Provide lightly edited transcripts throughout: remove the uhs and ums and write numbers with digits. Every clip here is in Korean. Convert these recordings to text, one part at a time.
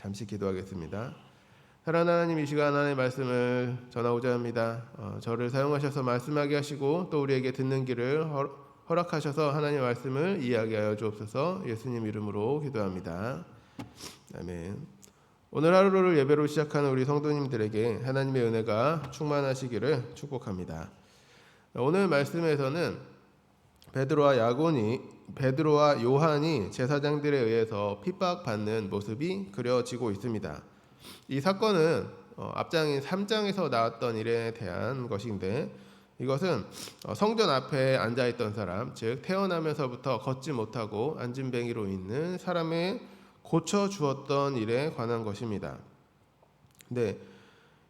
잠시 기도하겠습니다. 사랑하는 하나님, 이 시간 하나님의 말씀을 전하고자 합니다. 저를 사용하셔서 말씀하게 하시고 또 우리에게 듣는 길을 허락하셔서 하나님의 말씀을 이해하게 하여 주옵소서. 예수님 이름으로 기도합니다. 아멘. 오늘 하루를 예배로 시작하는 우리 성도님들에게 하나님의 은혜가 충만하시기를 축복합니다. 오늘 말씀에서는 베드로와 요한이 제사장들에 의해서 핍박받는 모습이 그려지고 있습니다. 이 사건은 앞장인 3장에서 나왔던 일에 대한 것인데, 이것은 성전 앞에 앉아있던 사람, 즉 태어나면서부터 걷지 못하고 안진뱅이로 있는 사람의 고쳐주었던 일에 관한 것입니다. 근데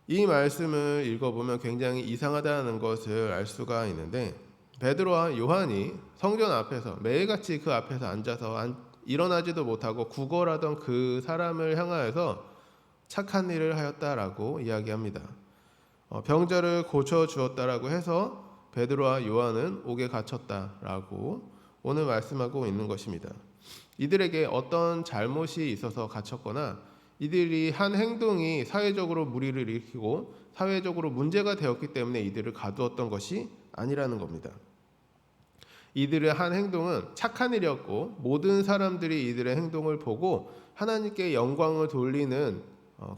이 말씀을 읽어보면 굉장히 이상하다는 것을 알 수가 있는데, 베드로와 요한이 성전 앞에서 매일같이 그 앞에서 앉아서 일어나지도 못하고 구걸하던 그 사람을 향하여서 착한 일을 하였다라고 이야기합니다. 병자를 고쳐주었다라고 해서 베드로와 요한은 옥에 갇혔다라고 오늘 말씀하고 있는 것입니다. 이들에게 어떤 잘못이 있어서 갇혔거나 이들이 한 행동이 사회적으로 무리를 일으키고 사회적으로 문제가 되었기 때문에 이들을 가두었던 것이 아니라는 겁니다. 이들의 한 행동은 착한 일이었고 모든 사람들이 이들의 행동을 보고 하나님께 영광을 돌리는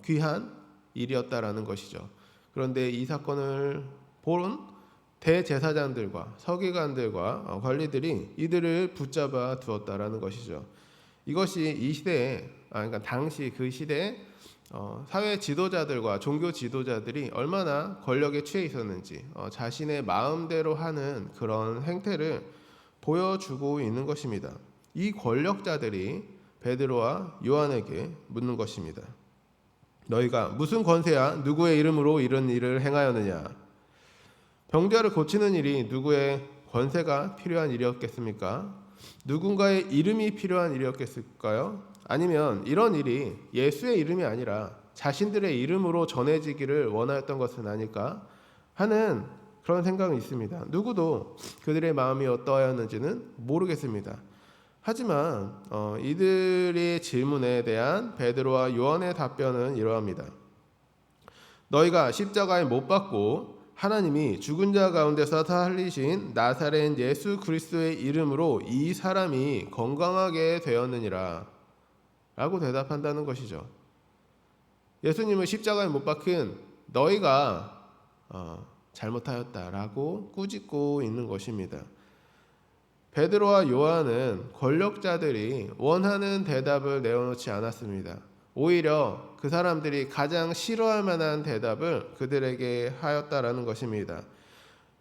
귀한 일이었다라는 것이죠. 그런데 이 사건을 본 대제사장들과 서기관들과 관리들이 이들을 붙잡아 두었다라는 것이죠. 이것이 이 시대에, 그러니까 당시 그 시대에 사회 지도자들과 종교 지도자들이 얼마나 권력에 취해 있었는지 자신의 마음대로 하는 그런 행태를 보여주고 있는 것입니다. 이 권력자들이 베드로와 요한에게 묻는 것입니다. 너희가 무슨 권세야? 누구의 이름으로 이런 일을 행하였느냐? 병자를 고치는 일이 누구의 권세가 필요한 일이었겠습니까? 누군가의 이름이 필요한 일이었겠을까요? 아니면 이런 일이 예수의 이름이 아니라 자신들의 이름으로 전해지기를 원하였던 것은 아닐까 하는 그런 생각이 있습니다. 누구도 그들의 마음이 어떠하였는지는 모르겠습니다. 하지만 이들의 질문에 대한 베드로와 요한의 답변은 이러합니다. 너희가 십자가에 못 박고 하나님이 죽은 자 가운데서 살리신 나사렛 예수 그리스도의 이름으로 이 사람이 건강하게 되었느니라 라고 대답한다는 것이죠. 예수님을 십자가에 못 박힌 너희가 잘못하였다라고 꾸짖고 있는 것입니다. 베드로와 요한은 권력자들이 원하는 대답을 내어놓지 않았습니다. 오히려 그 사람들이 가장 싫어할 만한 대답을 그들에게 하였다라는 것입니다.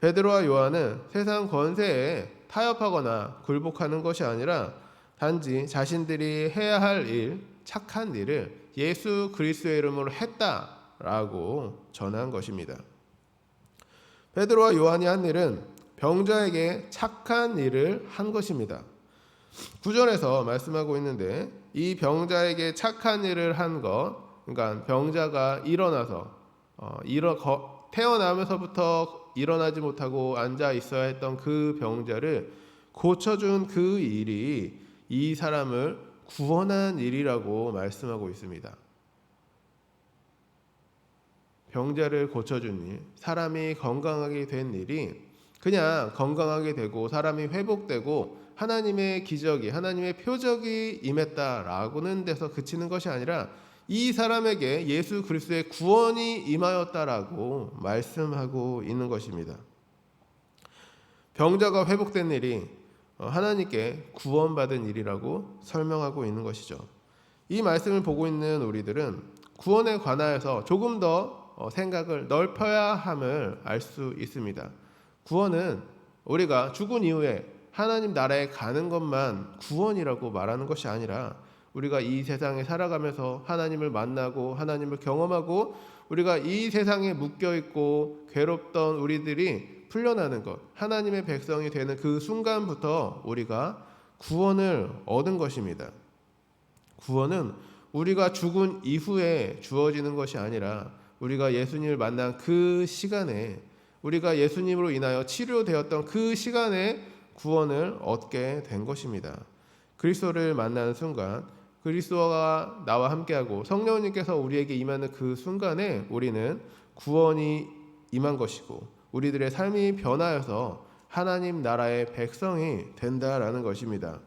베드로와 요한은 세상 권세에 타협하거나 굴복하는 것이 아니라 단지 자신들이 해야 할 일, 착한 일을 예수 그리스도의 이름으로 했다라고 전한 것입니다. 베드로와 요한이 한 일은 병자에게 착한 일을 한 것입니다. 9절에서 말씀하고 있는데 이 병자에게 착한 일을 한 것, 그러니까 병자가 일어나서 태어나면서부터 일어나지 못하고 앉아 있어야 했던 그 병자를 고쳐준 그 일이 이 사람을 구원한 일이라고 말씀하고 있습니다. 병자를 고쳐준 일, 사람이 건강하게 된 일이 그냥 건강하게 되고 사람이 회복되고 하나님의 기적이, 하나님의 표적이 임했다라고는 데서 그치는 것이 아니라 이 사람에게 예수 그리스도의 구원이 임하였다라고 말씀하고 있는 것입니다. 병자가 회복된 일이 하나님께 구원받은 일이라고 설명하고 있는 것이죠. 이 말씀을 보고 있는 우리들은 구원에 관하여서 조금 더 생각을 넓혀야 함을 알 수 있습니다. 구원은 우리가 죽은 이후에 하나님 나라에 가는 것만 구원이라고 말하는 것이 아니라 우리가 이 세상에 살아가면서 하나님을 만나고 하나님을 경험하고 우리가 이 세상에 묶여있고 괴롭던 우리들이 풀려나는 것, 하나님의 백성이 되는 그 순간부터 우리가 구원을 얻은 것입니다. 구원은 우리가 죽은 이후에 주어지는 것이 아니라 우리가 예수님을 만난 그 시간에, 우리가 예수님으로 인하여 치료되었던 그 시간에 구원을 얻게 된 것입니다. 그리스도를 만나는 순간 그리스도가 나와 함께하고 성령님께서 우리에게 임하는 그 순간에 우리는 구원이 임한 것이고 우리들의 삶이 변하여서 하나님 나라의 백성이 된다라는 것입니다.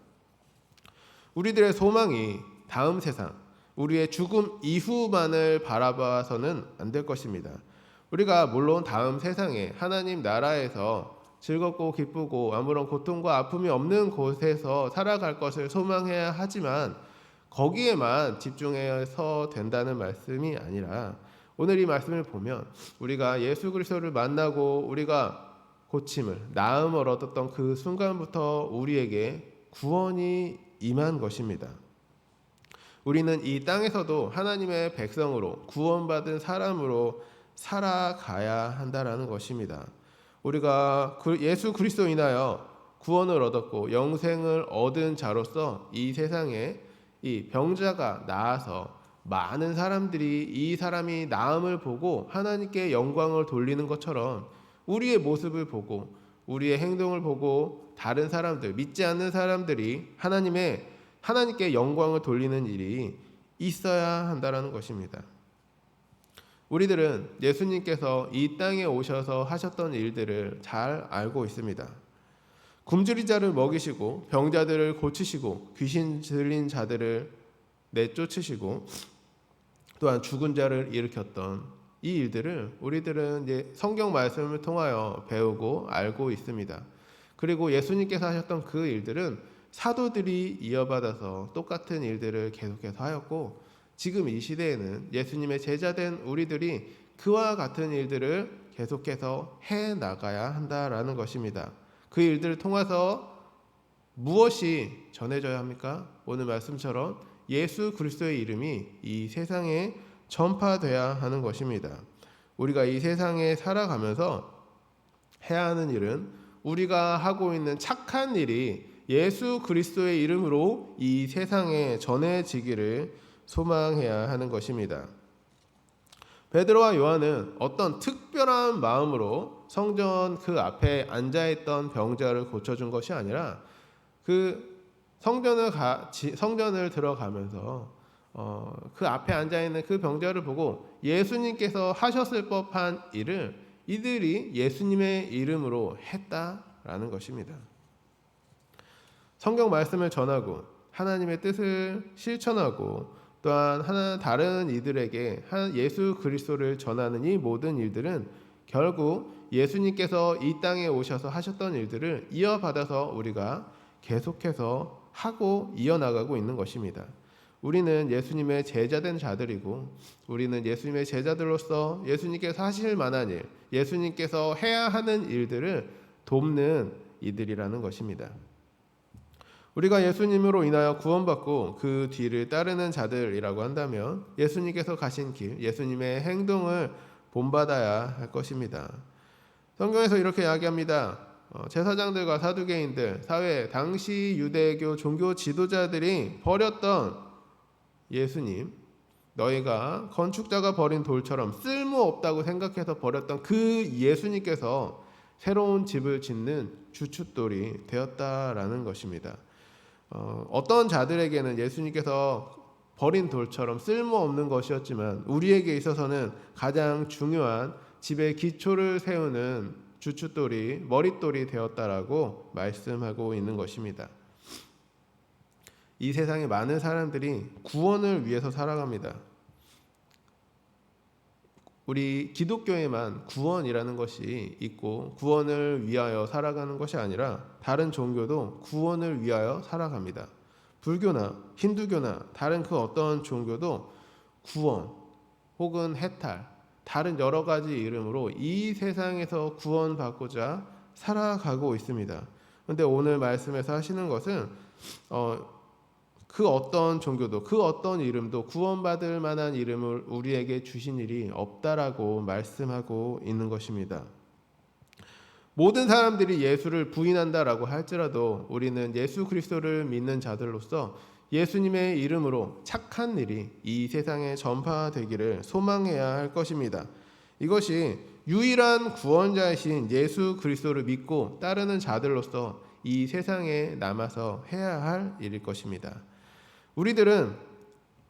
우리들의 소망이 다음 세상, 우리의 죽음 이후만을 바라봐서는 안 될 것입니다. 우리가 물론 다음 세상에 하나님 나라에서 즐겁고 기쁘고 아무런 고통과 아픔이 없는 곳에서 살아갈 것을 소망해야 하지만 거기에만 집중해서 된다는 말씀이 아니라 오늘 이 말씀을 보면 우리가 예수 그리스도를 만나고 우리가 고침을, 나음을 얻었던 그 순간부터 우리에게 구원이 임한 것입니다. 우리는 이 땅에서도 하나님의 백성으로 구원받은 사람으로 살아가야 한다라는 것입니다. 우리가 예수 그리스도로 인하여 구원을 얻었고 영생을 얻은 자로서 이 세상에 이 병자가 나아서 많은 사람들이 이 사람이 나음을 보고 하나님께 영광을 돌리는 것처럼 우리의 모습을 보고 우리의 행동을 보고 다른 사람들, 믿지 않는 사람들이 하나님께 영광을 돌리는 일이 있어야 한다는 것입니다. 우리들은 예수님께서 이 땅에 오셔서 하셨던 일들을 잘 알고 있습니다. 굶주린 자를 먹이시고 병자들을 고치시고 귀신 들린 자들을 내쫓으시고 또한 죽은 자를 일으켰던 이 일들을 우리들은 이제 성경 말씀을 통하여 배우고 알고 있습니다. 그리고 예수님께서 하셨던 그 일들은 사도들이 이어받아서 똑같은 일들을 계속해서 하였고 지금 이 시대에는 예수님의 제자된 우리들이 그와 같은 일들을 계속해서 해 나가야 한다라는 것입니다. 그 일들을 통해서 무엇이 전해져야 합니까? 오늘 말씀처럼 예수 그리스도의 이름이 이 세상에 전파돼야 하는 것입니다. 우리가 이 세상에 살아가면서 해야 하는 일은 우리가 하고 있는 착한 일이 예수 그리스도의 이름으로 이 세상에 전해지기를 소망해야 하는 것입니다. 베드로와 요한은 어떤 특별한 마음으로 성전 그 앞에 앉아있던 병자를 고쳐준 것이 아니라 그 성전을 들어가면서 그 앞에 앉아있는 그 병자를 보고 예수님께서 하셨을 법한 일을 이들이 예수님의 이름으로 했다라는 것입니다. 성경 말씀을 전하고 하나님의 뜻을 실천하고 또한 다른 이들에게 예수 그리스도를 전하는 이 모든 일들은 결국 예수님께서 이 땅에 오셔서 하셨던 일들을 이어받아서 우리가 계속해서 하고 이어나가고 있는 것입니다. 우리는 예수님의 제자된 자들이고 우리는 예수님의 제자들로서 예수님께서 하실 만한 일, 예수님께서 해야 하는 일들을 돕는 이들이라는 것입니다. 우리가 예수님으로 인하여 구원받고 그 뒤를 따르는 자들이라고 한다면 예수님께서 가신 길, 예수님의 행동을 본받아야 할 것입니다. 성경에서 이렇게 이야기합니다. 제사장들과 사두개인들, 사회 당시 유대교 종교 지도자들이 버렸던 예수님, 너희가 건축자가 버린 돌처럼 쓸모없다고 생각해서 버렸던 그 예수님께서 새로운 집을 짓는 주춧돌이 되었다라는 것입니다. 어떤 자들에게는 예수님께서 버린 돌처럼 쓸모없는 것이었지만 우리에게 있어서는 가장 중요한 집의 기초를 세우는 주춧돌이, 머릿돌이 되었다라고 말씀하고 있는 것입니다. 이 세상에 많은 사람들이 구원을 위해서 살아갑니다. 우리 기독교에만 구원이라는 것이 있고 구원을 위하여 살아가는 것이 아니라 다른 종교도 구원을 위하여 살아갑니다. 불교나 힌두교나 다른 그 어떤 종교도 구원 혹은 해탈, 다른 여러 가지 이름으로 이 세상에서 구원받고자 살아가고 있습니다. 그런데 오늘 말씀에서 하시는 것은 그 어떤 종교도 그 어떤 이름도 구원받을 만한 이름을 우리에게 주신 일이 없다라고 말씀하고 있는 것입니다. 모든 사람들이 예수를 부인한다라고 할지라도 우리는 예수 그리스도를 믿는 자들로서 예수님의 이름으로 착한 일이 이 세상에 전파되기를 소망해야 할 것입니다. 이것이 유일한 구원자이신 예수 그리스도를 믿고 따르는 자들로서 이 세상에 남아서 해야 할 일일 것입니다. 우리들은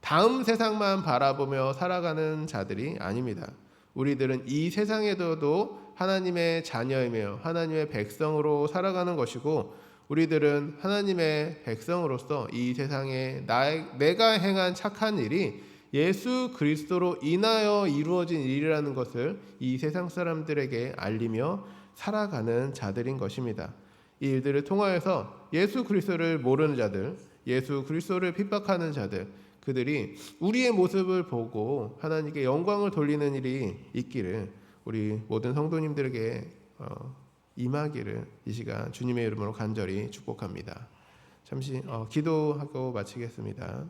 다음 세상만 바라보며 살아가는 자들이 아닙니다. 우리들은 이 세상에서도 하나님의 자녀이며 하나님의 백성으로 살아가는 것이고, 우리들은 하나님의 백성으로서 이 세상에 내가 행한 착한 일이 예수 그리스도로 인하여 이루어진 일이라는 것을 이 세상 사람들에게 알리며 살아가는 자들인 것입니다. 이 일들을 통하여서 예수 그리스도를 모르는 자들, 예수 그리스도를 핍박하는 자들, 그들이 우리의 모습을 보고 하나님께 영광을 돌리는 일이 있기를 우리 모든 성도님들에게 임하기를 이 시간 주님의 이름으로 간절히 축복합니다. 잠시 기도하고 마치겠습니다.